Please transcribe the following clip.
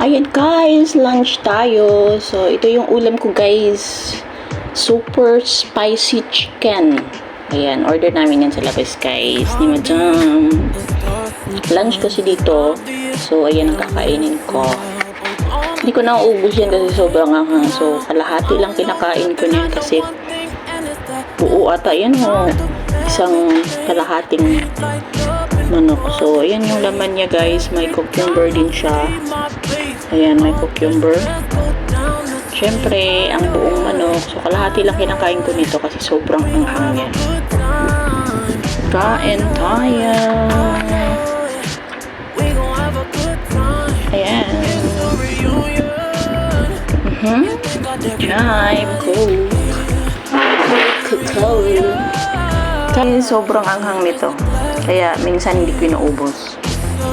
Ayan guys, lunch tayo. So, ito yung ulam ko guys. Super spicy chicken. Ayan, order namin yan sa labas guys. Ni Madam. Lunch kasi dito. So, ayan ang kakainin ko. Hindi ko na uubos yan kasi sobrang anghang. So, kalahati lang kinakain ko niyan kasi buo ata yan o. Isang kalahating manok. So, ayan yung laman niya guys. May cucumber din siya. Ayan, may cucumber. Siyempre, ang buong manok. So, kalahati lang kinakain ko nito kasi sobrang anghang yan. Kain tayo. Ayan. Time, cool. Cool. Kasi sobrang anghang nito. Kaya, minsan hindi ko inaubos.